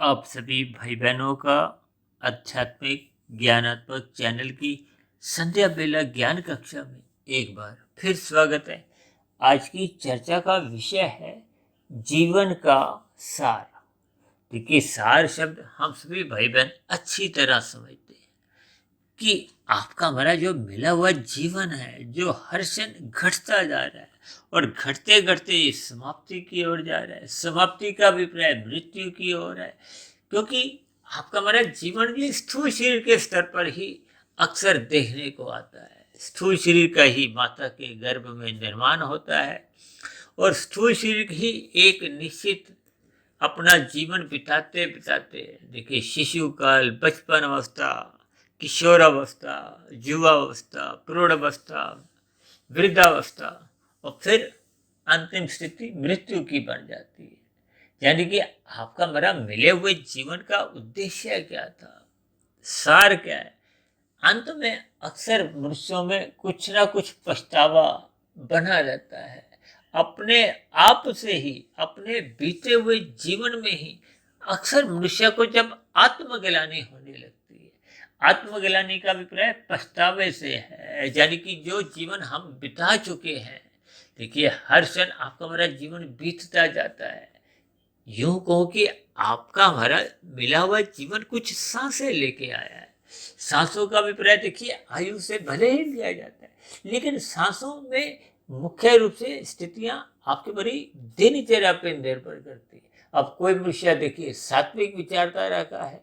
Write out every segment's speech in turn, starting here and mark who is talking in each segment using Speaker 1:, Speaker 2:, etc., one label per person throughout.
Speaker 1: आप सभी भाई बहनों का आध्यात्मिक ज्ञानात्मक चैनल की संध्या बेला ज्ञान कक्षा में एक बार फिर स्वागत है। आज की चर्चा का विषय है जीवन का सार। देखिए, सार शब्द हम सभी भाई बहन अच्छी तरह समझते हैं कि आपका हमारा जो मिला हुआ जीवन है, जो हर क्षण घटता जा रहा है और घटते घटते ये समाप्ति की ओर जा रहा है, समाप्ति का अभिप्राय मृत्यु की ओर है। क्योंकि आपका हमारा जीवन भी स्थूल शरीर के स्तर पर ही अक्सर देखने को आता है। स्थूल शरीर का ही माता के गर्भ में निर्माण होता है और स्थूल शरीर ही एक निश्चित अपना जीवन बिताते बिताते, देखिए, शिशु काल, बचपन अवस्था, किशोरावस्था, युवावस्था, प्रौढ़ावस्था, वृद्धावस्था और फिर अंतिम स्थिति मृत्यु की बन जाती है। यानी कि आपका मेरा मिले हुए जीवन का उद्देश्य क्या था, सार क्या है। अंत में अक्सर मनुष्यों में कुछ ना कुछ पछतावा बना रहता है। अपने आप से ही, अपने बीते हुए जीवन में ही अक्सर मनुष्य को जब आत्मग्लानि होने लगती है। आत्मग्लानि का अभिप्राय पछतावे से है, यानी कि जो जीवन हम बिता चुके हैं। देखिए, हर क्षण आपका हमारा जीवन बीतता जाता है। यूं कहो कि आपका हमारा मिला हुआ जीवन कुछ सांसें लेके आया है। सांसों का अभिप्राय देखिए आयु से भले ही लिया जाता है, लेकिन सांसों में मुख्य रूप से स्थितियां आपके बड़ी दिनचर्या पर निर्भर करती है। अब कोई मनुष्य देखिए सात्विक विचारधारा का है,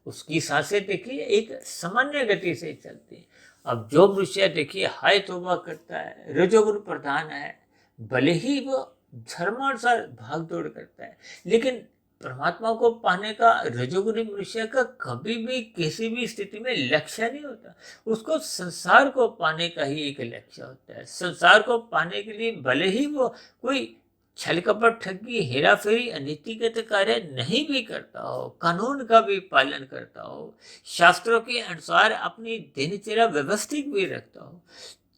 Speaker 1: उसकी सांसें देखिए एक सामान्य गति से चलती है। अब जो मनुष्य देखिए हाय तौबा करता है, रजोगुण प्रधान है, भले ही वो धर्मानुसार भाग दौड़ करता है, लेकिन परमात्मा को पाने का रजोगुणी मनुष्य का कभी भी किसी भी स्थिति में लक्ष्य नहीं होता। उसको संसार को पाने का ही एक लक्ष्य होता है। संसार को पाने के लिए भले ही वो कोई छल कपट, ठगी, हेरा फेरी, अनीतिगत कार्य नहीं भी करता हो, कानून का भी पालन करता हो, शास्त्रों के अनुसार अपनी दिनचर्या व्यवस्थित भी रखता हो,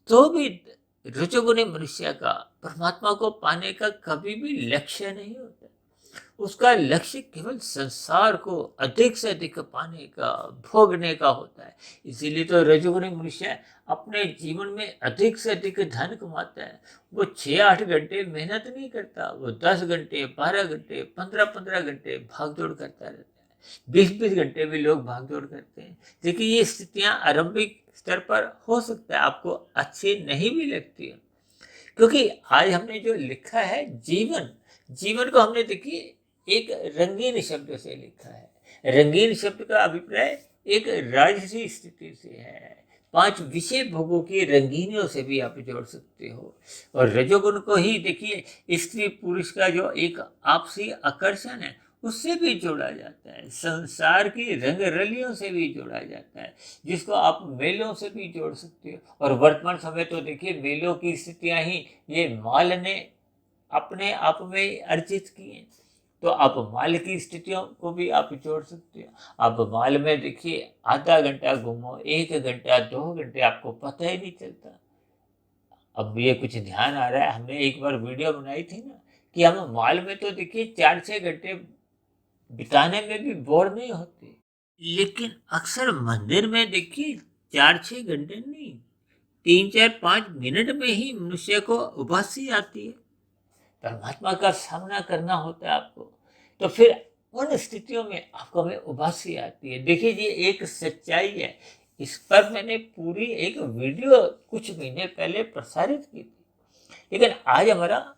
Speaker 1: तो भी रजोगुणी मनुष्य का परमात्मा को पाने का कभी भी लक्ष्य नहीं होता। उसका लक्ष्य केवल संसार को अधिक से अधिक पाने का, भोगने का होता है। इसीलिए तो रजोगुणी मनुष्य अपने जीवन में अधिक से अधिक धन कमाता है। वो 6-8 घंटे मेहनत नहीं करता, वो 10 घंटे, 12 घंटे, 15-15 घंटे भाग दौड़ करता रहता है। 20-20 घंटे भी लोग भाग दौड़ करते हैं। देखिए, ये स्थितियां आरंभिक स्तर पर हो सकता है आपको अच्छी नहीं भी लगती है, क्योंकि आज हमने जो लिखा है जीवन, जीवन को हमने देखिए एक रंगीन शब्द से लिखा है। रंगीन शब्द का अभिप्राय एक राजसी स्थिति से है। 5 विषय भोगों की रंगीनियों से भी आप जोड़ सकते हो। और रजोगुण को ही देखिए स्त्री पुरुष का जो एक आपसी आकर्षण है उससे भी जोड़ा जाता है। संसार की रंग रलियों से भी जोड़ा जाता है, जिसको आप मेलों से भी जोड़ सकते हो। और वर्तमान समय तो देखिए मेलों की स्थितियां ही ये माल ने अपने आप में अर्जित की हैं। तो आप माल की स्थितियों को भी आप जोड़ सकते हो। आप माल में देखिए आधा घंटा घूमो, 1 घंटा, 2 घंटे, आपको पता ही नहीं चलता। अब ये कुछ ध्यान आ रहा है, हमने एक बार वीडियो बनाई थी ना कि हम मॉल में तो देखिए 4-6 घंटे बिताने में भी बोर नहीं होते, लेकिन अक्सर मंदिर में देखिए 4-6 घंटे नहीं, 3-4-5 मिनट में ही मनुष्य को उबासी आती है। परमात्मा का सामना करना होता है आपको, तो फिर उन स्थितियों में आपको में उबासी आती है। देखिए, ये एक सच्चाई है। इस पर मैंने पूरी एक वीडियो कुछ महीने पहले प्रसारित की थी। लेकिन आज हमारा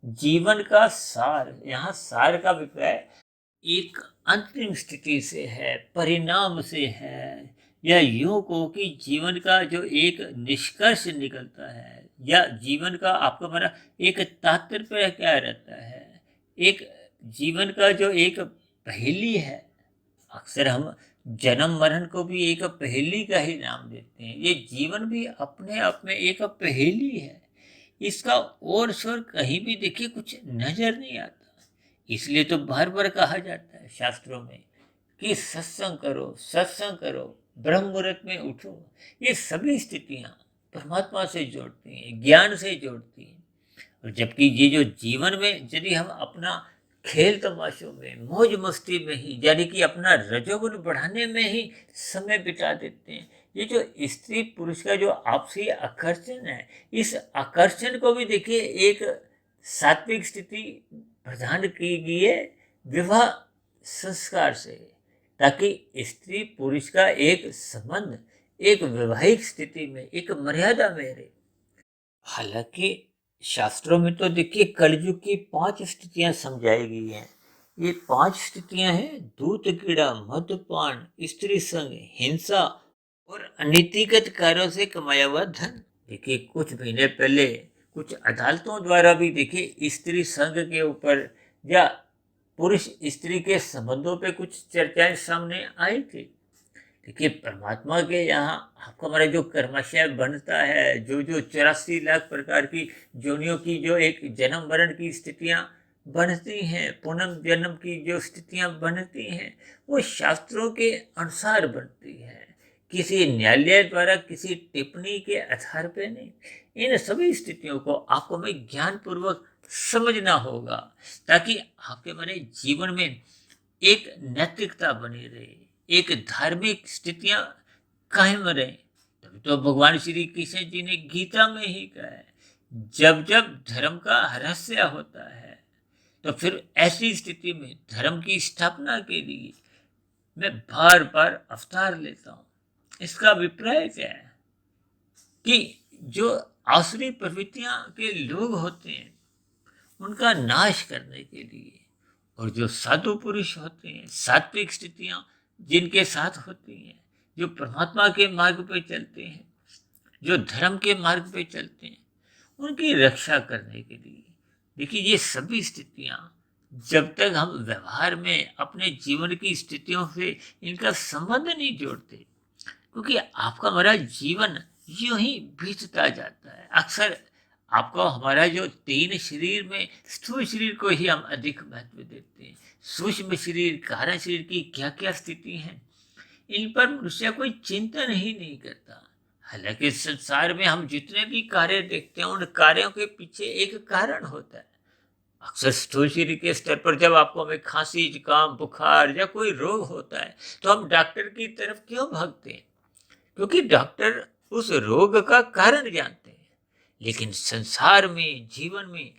Speaker 1: जीवन का सार, यहाँ सार का अभिप्राय एक अंतिम स्थिति से है, परिणाम से है, या यूं कहो कि जीवन का जो एक निष्कर्ष निकलता है, या जीवन का आपका हमारा एक तात्पर्य क्या रहता है, एक जीवन का जो एक पहेली है। अक्सर हम जन्म मरण को भी एक पहेली का ही नाम देते हैं। ये जीवन भी अपने आप में एक पहेली है। इसका और स्वर कहीं भी देखिए कुछ नजर नहीं आता। इसलिए तो बार बार कहा जाता है शास्त्रों में कि सत्संग करो, सत्संग करो, ब्रह्म मुहूर्त में उठो। ये सभी स्थितियां परमात्मा से जोड़ती हैं, ज्ञान से जोड़ती हैं। और जबकि ये जो जीवन में यदि हम अपना खेल तमाशों में, मौज मस्ती में ही, यानी कि अपना रजोगुण बढ़ाने में ही समय बिता देते हैं। ये जो स्त्री पुरुष का जो आपसी आकर्षण है, इस आकर्षण को भी देखिए एक सात्विक स्थिति प्रदान की गई है विवाह संस्कार से, ताकि स्त्री पुरुष का एक संबंध एक वैवाहिक स्थिति में एक मर्यादा में रहे। हालांकि शास्त्रों में तो देखिए कलयुग की 5 स्थितियां समझाई गई हैं। ये 5 स्थितियां हैं: दूत कीड़ा, मद्यपान, स्त्री संग, हिंसा और अनीतिगत कार्यों से कमाया हुआ धन। देखिए कुछ महीने पहले कुछ अदालतों द्वारा भी देखिए स्त्री संघ के ऊपर या पुरुष स्त्री के संबंधों पे कुछ चर्चाएं सामने आई थी। देखिए परमात्मा के यहाँ आपका हमारा जो कर्माशय बनता है, जो जो 84 लाख प्रकार की जोनियों की जो एक जन्म मरण की स्थितियां बनती हैं, पुनः जन्म की जो स्थितियां बनती हैं, वो शास्त्रों के अनुसार बनती है, किसी न्यायालय द्वारा किसी टिप्पणी के आधार पर नहीं। इन सभी स्थितियों को आपको में ज्ञान पूर्वक समझना होगा, ताकि आपके हमारे जीवन में एक नैतिकता बनी रहे, एक धार्मिक स्थितियां कायम रहे। तभी तो भगवान श्री कृष्ण जी ने गीता में ही कहा है, जब जब धर्म का रहस्य होता है तो फिर ऐसी स्थिति में धर्म की स्थापना के लिए मैं बार बार अवतार लेता हूँ। इसका अभिप्राय क्या है कि जो आसुरी प्रवृत्तियां के लोग होते हैं उनका नाश करने के लिए, और जो साधु पुरुष होते हैं, सात्विक स्थितियां जिनके साथ होती हैं, जो परमात्मा के मार्ग पे चलते हैं, जो धर्म के मार्ग पे चलते हैं, उनकी रक्षा करने के लिए देखिए ये सभी स्थितियां जब तक हम व्यवहार में अपने जीवन की स्थितियों से इनका संबंध नहीं जोड़ते, क्योंकि आपका हमारा जीवन यूं ही बीतता जाता है। अक्सर आपको हमारा जो 3 शरीर में स्थूल शरीर को ही हम अधिक महत्व देते हैं। सूक्ष्म शरीर, कारण शरीर की क्या क्या स्थिति है, इन पर मनुष्य कोई चिंतन ही नहीं करता। हालांकि संसार में हम जितने भी कार्य देखते हैं, उन कार्यों के पीछे एक कारण होता है। अक्सर स्थूल शरीर के स्तर पर जब आपको हमें खांसी, जुकाम, बुखार या कोई रोग होता है तो हम डॉक्टर की तरफ क्यों भागते हैं? क्योंकि डॉक्टर उस रोग का कारण जानते हैं। लेकिन संसार में, जीवन में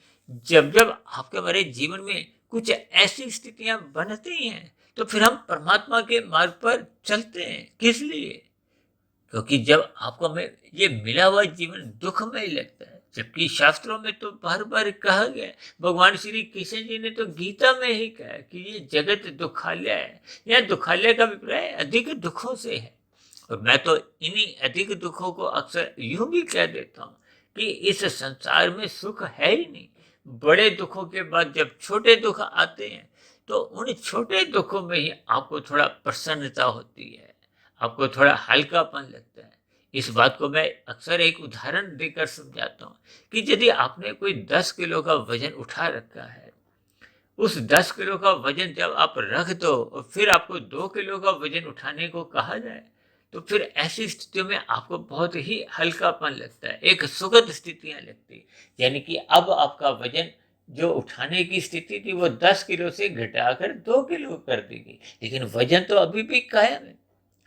Speaker 1: जब जब आपके हमारे जीवन में कुछ ऐसी स्थितियां बनती हैं तो फिर हम परमात्मा के मार्ग पर चलते हैं। किस लिए? क्योंकि जब आपको हमें ये मिला हुआ जीवन दुखमय लगता है, जबकि शास्त्रों में तो बार बार कहा गया है, भगवान श्री कृष्ण जी ने तो गीता में ही कहा है कि ये जगत दुखालय है। यह दुखालय का अभिप्राय अधिक दुखों से है। और मैं तो इन्हीं अधिक दुखों को अक्सर यूं भी कह देता हूँ कि इस संसार में सुख है ही नहीं। बड़े दुखों के बाद जब छोटे दुख आते हैं तो उन छोटे दुखों में ही आपको थोड़ा प्रसन्नता होती है, आपको थोड़ा हल्कापन लगता है। इस बात को मैं अक्सर एक उदाहरण देकर समझाता हूँ कि यदि आपने कोई 10 किलो का वजन उठा रखा है, उस 10 किलो का वजन जब आप रख दो और फिर आपको 2 किलो का वजन उठाने को कहा जाए तो फिर ऐसी स्थितियों में आपको बहुत ही हल्कापन लगता है, एक सुखद स्थितियां लगती, यानी कि अब आपका वजन जो उठाने की स्थिति थी वो 10 किलो से घटाकर 2 किलो कर दी गई, लेकिन वजन तो अभी भी कायम है।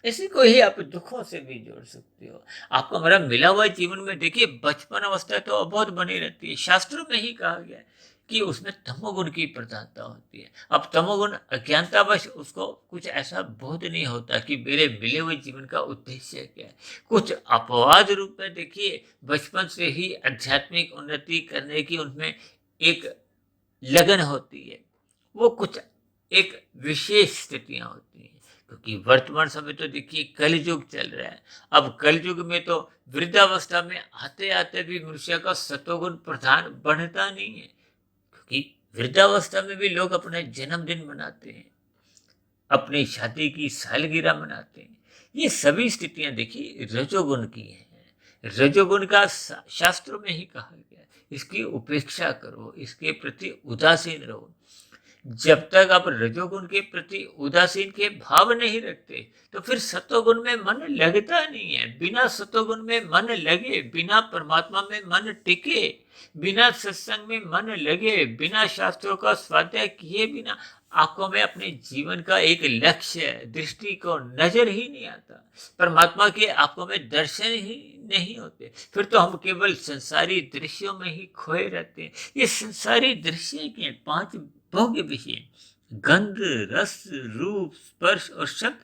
Speaker 1: इसी को ही आप दुखों से भी जोड़ सकते हो। आपको हमारा मिला हुआ जीवन में देखिए बचपन अवस्था तो अबोध बनी रहती है। शास्त्रों में ही कहा गया है कि उसमें तमोगुण की प्रधानता होती है। अब तमोगुण अज्ञानतावश उसको कुछ ऐसा बोध नहीं होता कि मेरे मिले हुए जीवन का उद्देश्य क्या है। कुछ अपवाद रूप में देखिए बचपन से ही आध्यात्मिक उन्नति करने की उनमें एक लगन होती है, वो कुछ एक विशेष स्थितियां होती हैं। क्योंकि वर्तमान समय तो देखिए कलयुग चल रहा है। अब कलयुग में तो वृद्धावस्था में आते आते भी मनुष्य का सतोगुण प्रधान बनता नहीं है, क्योंकि वृद्धावस्था में भी लोग अपना जन्मदिन मनाते हैं, अपनी शादी की सालगिरह मनाते हैं। ये सभी स्थितियां देखिए रजोगुण की हैं। रजोगुण का शास्त्रों में ही कहा गया है, इसकी उपेक्षा करो, इसके प्रति उदासीन रहो। जब तक आप रजोगुण के प्रति उदासीन के भाव नहीं रखते तो फिर सत्वगुण में मन लगता नहीं है। बिना सत्वगुण में मन लगे, बिना परमात्मा में मन टिके, बिना सत्संग में मन लगे, बिना शास्त्रों का स्वाध्याय किए बिना आंखों में अपने जीवन का एक लक्ष्य, दृष्टि को नजर ही नहीं आता, परमात्मा के आंखों में दर्शन ही नहीं होते, फिर तो हम केवल संसारी दृश्यों में ही खोए रहते हैं। ये संसारी दृश्य के 5 भोग्य विषय, गंध, रस, रूप, स्पर्श और शब्द,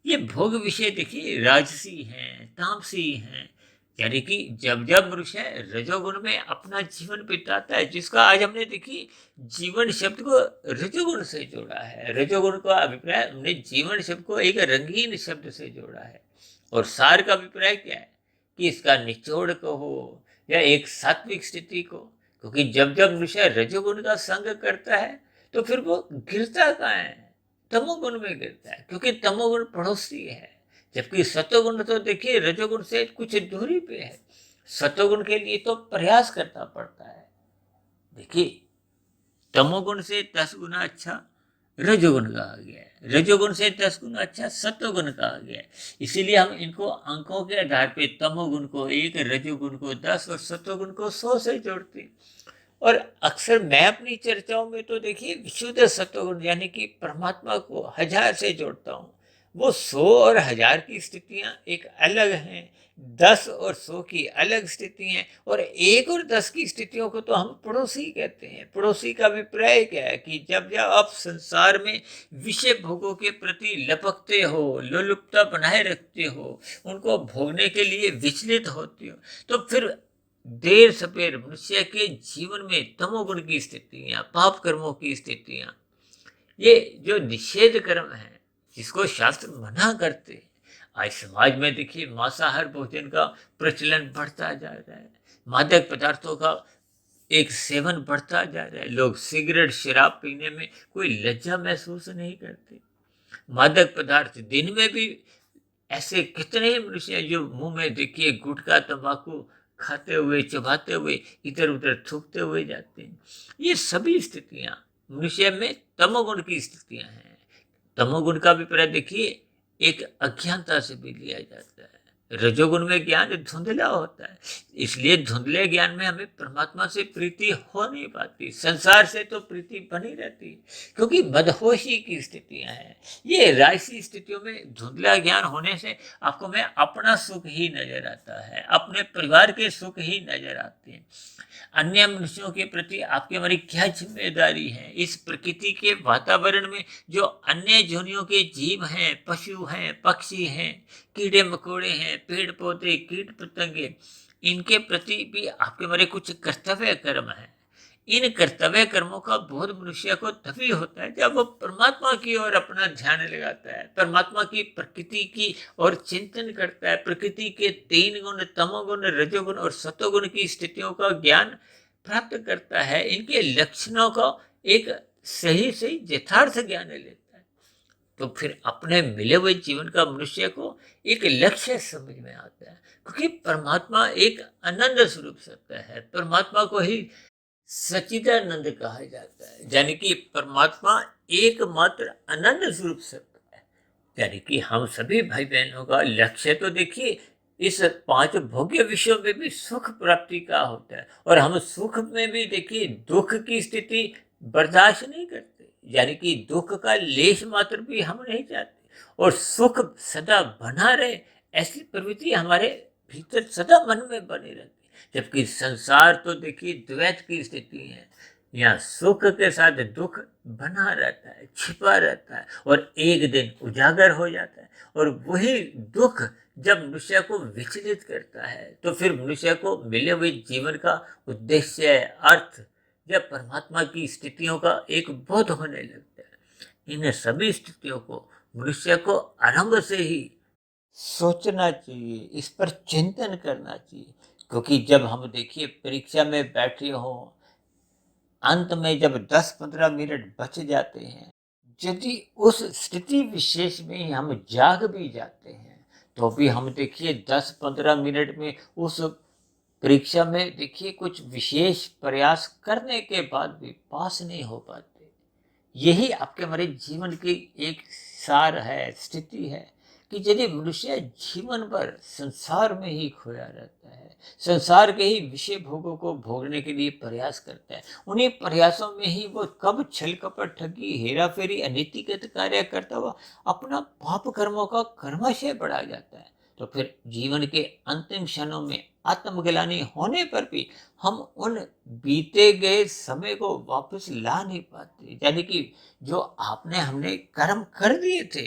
Speaker 1: ये भोग विषय देखिए राजसी हैं, तामसी हैं। यानी कि जब जब मनुष्य रजोगुण में अपना जीवन बिताता है, जिसका आज हमने देखिए जीवन शब्द को रजोगुण से जोड़ा है। रजोगुण का अभिप्राय हमने जीवन शब्द को एक रंगीन शब्द से जोड़ा है, और सार का अभिप्राय क्या है कि इसका निचोड़ को हो या एक सात्विक स्थिति को। क्योंकि जब जब मनुष्य रजोगुण का संग करता है तो फिर वो गिरता कहाँ है? तमोगुण में गिरता है, क्योंकि तमोगुण पड़ोसी है। जबकि सत्वगुण तो देखिए रजोगुण से कुछ दूरी पे है। सत्वगुण के लिए तो प्रयास करना पड़ता है। देखिए तमोगुण से 10 गुना अच्छा रजोगुण कहा गया है, रजोगुण से 10 गुना अच्छा सत्वगुण कहा गया है। इसीलिए हम इनको अंकों के आधार पे तमोगुण को 1, रजोगुण को 10 और सत्वगुण को 100 से जोड़ते हैं। और अक्सर मैं अपनी चर्चाओं में तो देखिए विशुद्ध सत्वगुण यानी कि परमात्मा को 1000 से जोड़ता हूँ। वो 100 और 1000 की स्थितियां एक अलग हैं, 10 और 100 की अलग स्थिति हैं, और 1 और 10 की स्थितियों को तो हम पड़ोसी कहते हैं। पड़ोसी का अभिप्राय क्या है कि जब जब आप संसार में विषय भोगों के प्रति लपकते हो, लोलुपता बनाए रखते हो, उनको भोगने के लिए विचलित होते हो, तो फिर देर सवेर मनुष्य के जीवन में तमोगुण की स्थितियां, पाप कर्मों की स्थितियां, ये जो निषेध कर्म है जिसको शास्त्र मना करते हैं। आज समाज में देखिए मांसाहार भोजन का प्रचलन बढ़ता जा रहा है, मादक पदार्थों का एक सेवन बढ़ता जा रहा है। लोग सिगरेट, शराब पीने में कोई लज्जा महसूस नहीं करते। मादक पदार्थ दिन में भी ऐसे कितने ही मनुष्य हैं जो मुंह में देखिए गुटखा, तंबाकू खाते हुए, चबाते हुए, इधर उधर थूकते हुए जाते हैं। ये सभी स्थितियां मनुष्य में तमोगुण की स्थितियां हैं। तमोगुण का अभिप्राय देखिए एक अज्ञानता से भी लिया जाता है। रजोगुण में ज्ञान धुंधला होता है, इसलिए धुंधले ज्ञान में हमें परमात्मा से प्रीति हो नहीं पाती। संसार से तो प्रीति बनी रहती है, क्योंकि मदहोशी की स्थितियां हैं। ये राजसी स्थितियों में धुंधला ज्ञान होने से आपको में अपना सुख ही नजर आता है, अपने परिवार के सुख ही नजर आते हैं। अन्य मनुष्यों के प्रति आपकी हमारी क्या जिम्मेदारी है? इस प्रकृति के वातावरण में जो अन्य जोनियों के जीव हैं, पशु हैं, पक्षी हैं, कीड़े मकोड़े हैं, पेड़ पौधे, कीट पतंगे, इनके प्रति भी आपके हमारे कुछ कर्तव्य कर्म हैं। इन कर्तव्य कर्मों का बोध मनुष्य को तभी होता है जब वो परमात्मा की ओर अपना ध्यान लगाता है, परमात्मा की प्रकृति की ओर चिंतन करता है, प्रकृति के 3 गुण तमोगुण, रजोगुण और सतोगुण की स्थितियों का ज्ञान प्राप्त करता है, इनके लक्षणों का एक सही सही यथार्थ ज्ञान लेता है। तो फिर अपने मिले हुए जीवन का मनुष्य को एक लक्ष्य समझ में आता है, क्योंकि परमात्मा एक अनंत स्वरूप सत्य है। परमात्मा को ही सच्चिदानंद कहा जाता है, यानी कि परमात्मा एकमात्र अनंत स्वरूप सत्य है। यानी कि हम सभी भाई बहनों का लक्ष्य तो देखिए इस 5 भोग्य विषयों में भी सुख प्राप्ति का होता है, और हम सुख में भी देखिए दुख की स्थिति बर्दाश्त नहीं करते, यानी कि दुख का लेश मात्र भी हम नहीं चाहते, और सुख सदा बना रहे ऐसी प्रवृत्ति हमारे भीतर सदा मन में बनी रहती। जबकि संसार तो देखिए द्वैत की स्थिति है, यहाँ सुख के साथ दुख बना रहता है, छिपा रहता है, और एक दिन उजागर हो जाता है। और वही दुख जब मनुष्य को विचलित करता है तो फिर मनुष्य को मिले हुए जीवन का उद्देश्य, अर्थ, जब परमात्मा की स्थितियों का एक बोध होने लगता है। इन सभी स्थितियों को मनुष्य को आरंभ से ही सोचना चाहिए, इस पर चिंतन करना चाहिए। क्योंकि जब हम देखिए परीक्षा में बैठे हों, अंत में जब 10-15 मिनट बच जाते हैं, यदि उस स्थिति विशेष में हम जाग भी जाते हैं तो भी हम देखिए 10-15 मिनट में उस परीक्षा में देखिए कुछ विशेष प्रयास करने के बाद भी पास नहीं हो पाते। यही आपके हमारे जीवन की एक सार है, स्थिति है कि यदि मनुष्य जीवन भर संसार में ही खोया रहता है, संसार के ही विषय भोगों को भोगने के लिए प्रयास करता है, उन्हीं प्रयासों में ही वो कब छल कपट ठगी हेरा फेरी अनैतिक कार्य करता हुआ अपना पाप कर्मों का कर्मशय बढ़ा जाता है, तो फिर जीवन के अंतिम क्षणों में आत्मग्लानि होने पर भी हम उन बीते गए समय को वापस ला नहीं पाते। यानी कि जो आपने हमने कर्म कर दिए थे,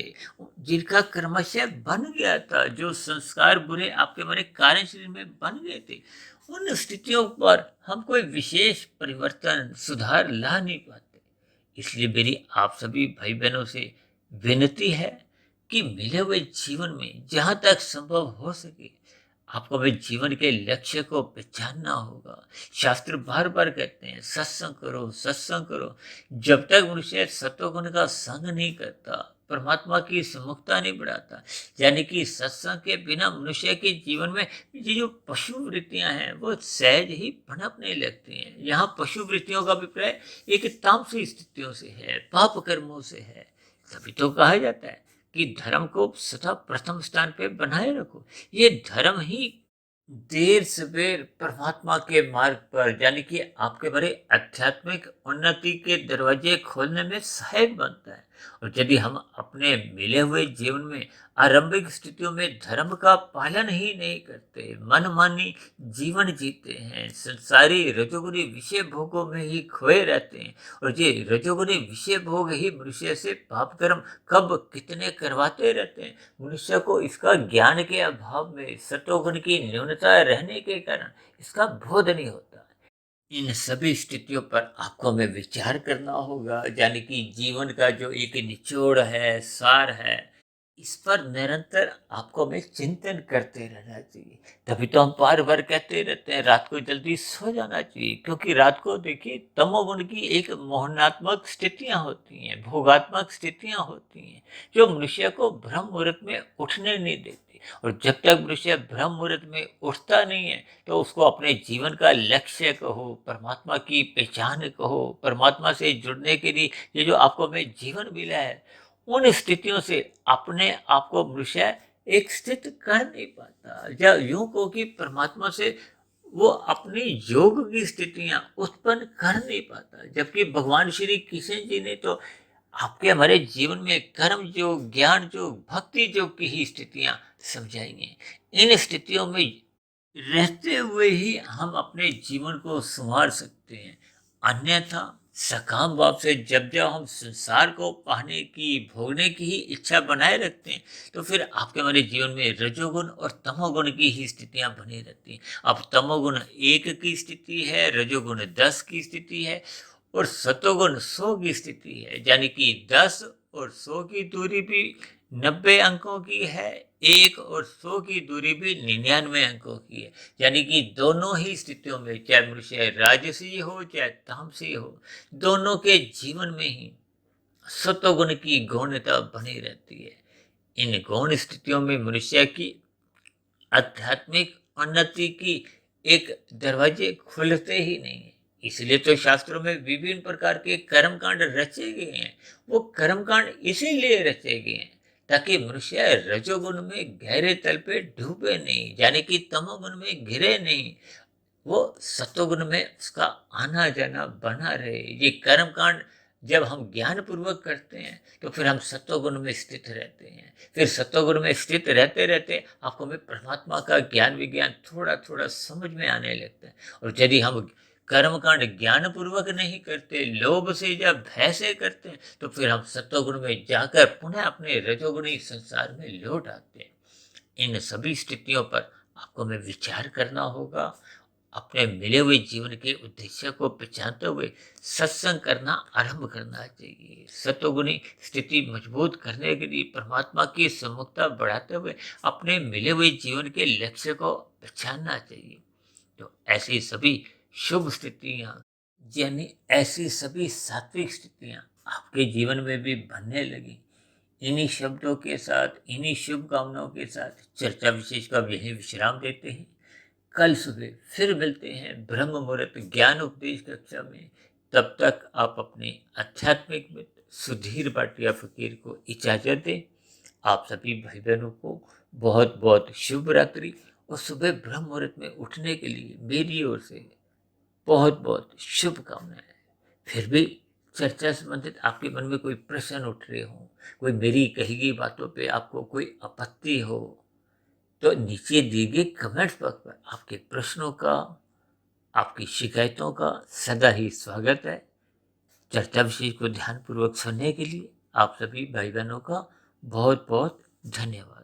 Speaker 1: जिनका कर्मशय बन गया था, जो संस्कार बुरे आपके हमारे कार्य शरीर में बन गए थे, उन स्थितियों पर हम कोई विशेष परिवर्तन सुधार ला नहीं पाते। इसलिए मेरी आप सभी भाई बहनों से विनती है कि मिले हुए जीवन में जहां तक संभव हो सके आपको अपने जीवन के लक्ष्य को पहचानना होगा। शास्त्र बार बार कहते हैं सत्संग करो, सत्संग करो। जब तक मनुष्य सत्वगुण का संग नहीं करता, परमात्मा की सम्मुखता नहीं बढ़ाता, यानी कि सत्संग के बिना मनुष्य के जीवन में ये जो पशु वृत्तियां हैं वो सहज ही पनपने लगती हैं। यहाँ पशु वृत्तियों का अभिप्राय एक तामसी स्थितियों से है, पाप कर्मों से है। तभी तो कहा जाता है कि धर्म को सदा प्रथम स्थान पे बनाए रखो। ये धर्म ही देर सवेर परमात्मा के मार्ग पर यानी कि आपके बड़े आध्यात्मिक उन्नति के दरवाजे खोलने में सहायक बनता है। और यदि हम अपने मिले हुए जीवन में आरंभिक स्थितियों में धर्म का पालन ही नहीं करते, मनमानी जीवन जीते हैं, संसारी रजोगुनी विषय भोगों में ही खोए रहते हैं, और ये रजोगुनी विषय भोग ही मनुष्य से पाप कर्म कब कितने करवाते रहते हैं। मनुष्य को इसका ज्ञान के अभाव में, सत्वगुण की न्यूनता रहने के कारण इसका बोध नहीं होता। इन सभी स्थितियों पर आपको हमें विचार करना होगा, यानी कि जीवन का जो एक निचोड़ है, सार है, इस पर निरंतर आपको हमें चिंतन करते रहना चाहिए। तभी तो हम बार बार कहते रहते हैं रात को जल्दी सो जाना चाहिए, क्योंकि रात को देखिए तमोगुण की एक मोहनात्मक स्थितियां होती हैं, भोगात्मक स्थितियां होती हैं, जो मनुष्य को ब्रह्म मुहूर्त में उठने नहीं देती। और जब तक मनुष्य ब्रह्म मुहूर्त में उठता नहीं है तो उसको अपने जीवन का लक्ष्य कहो, परमात्मा की पहचान कहो, परमात्मा से जुड़ने के लिए ये जो आपको हमें जीवन मिला है, उन स्थितियों से अपने आप को मनुष्य एक स्थित कर नहीं पाता। या यूं कहो कि परमात्मा से वो अपनी योग की स्थितियां उत्पन्न कर नहीं पाता। जबकि भगवान श्री कृष्ण जी ने तो आपके हमारे जीवन में कर्म योग, ज्ञान योग, भक्ति योग की ही स्थितियां समझाएंगे। इन स्थितियों में रहते हुए ही हम अपने जीवन को संवार सकते हैं। अन्यथा सकाम भाव से जब जब हम संसार को पाने की, भोगने की ही इच्छा बनाए रखते हैं, तो फिर आपके हमारे जीवन में रजोगुण और तमोगुण की ही स्थितियां बनी रहती हैं। अब तमोगुण 1 की स्थिति है, रजोगुण 10 की स्थिति है, और सतोगुण 100 की स्थिति है। यानी कि 10 और 100 की दूरी भी 90 अंकों की है, 1 और 100 की दूरी भी 99 अंकों की है। यानी कि दोनों ही स्थितियों में, चाहे मनुष्य राजसी हो चाहे तामसी हो, दोनों के जीवन में ही सत्वगुण की गौणता बनी रहती है। इन गौण स्थितियों में मनुष्य की आध्यात्मिक उन्नति की एक दरवाजे खुलते ही नहीं है। इसलिए तो शास्त्रों में विभिन्न प्रकार के कर्मकांड रचे गए हैं। वो कर्मकांड इसीलिए रचे गए हैं ताकि मनुष्य रजोगुण में गहरे तल पे डूबे नहीं, यानी कि तमोगुण में घिरे नहीं, वो सत्वगुण में उसका आना जाना बना रहे। ये कर्म कांड जब हम ज्ञान पूर्वक करते हैं तो फिर हम सत्वगुण में स्थित रहते हैं। फिर सत्वगुण में स्थित रहते रहते आपको में परमात्मा का ज्ञान विज्ञान थोड़ा थोड़ा समझ में आने लगता है। और यदि हम कर्म कांड ज्ञान पूर्वक नहीं करते, लोभ से या भय से करते हैं, तो फिर हम सत्वगुण में जाकर पुनः अपने रजोगुणी संसार में लौट आते हैं। इन सभी स्थितियों पर आपको में विचार करना होगा। अपने मिले हुए जीवन के उद्देश्य को पहचानते हुए सत्संग करना आरंभ करना चाहिए। सतोगुणी स्थिति मजबूत करने के लिए परमात्मा की सम्मुखता बढ़ाते हुए अपने मिले हुए जीवन के लक्ष्य को पहचानना चाहिए। तो ऐसी सभी शुभ स्थितियां, यानी ऐसी सभी सात्विक स्थितियां आपके जीवन में भी बनने लगी। इन्हीं शब्दों के साथ, इन्हीं शुभकामनाओं के साथ चर्चा विशेष का यही विश्राम देते हैं। कल सुबह फिर मिलते हैं ब्रह्म मुहूर्त ज्ञान उपदेश कक्षा में। तब तक आप अपने आध्यात्मिक मित्र सुधीर भाटिया फकीर को इजाज़त दें। आप सभी भाई बहनों को बहुत बहुत शुभ रात्रि और सुबह ब्रह्म मुहूर्त में उठने के लिए मेरी ओर से बहुत बहुत शुभकामनाएं। फिर भी चर्चा संबंधित आपके मन में कोई प्रश्न उठ रहे हो, कोई मेरी कही गई बातों पे आपको कोई आपत्ति हो, तो नीचे दिए गए कमेंट्स बॉक्स पर आपके प्रश्नों का, आपकी शिकायतों का सदा ही स्वागत है। चर्चा विषय को ध्यानपूर्वक सुनने के लिए आप सभी भाई बहनों का बहुत बहुत धन्यवाद।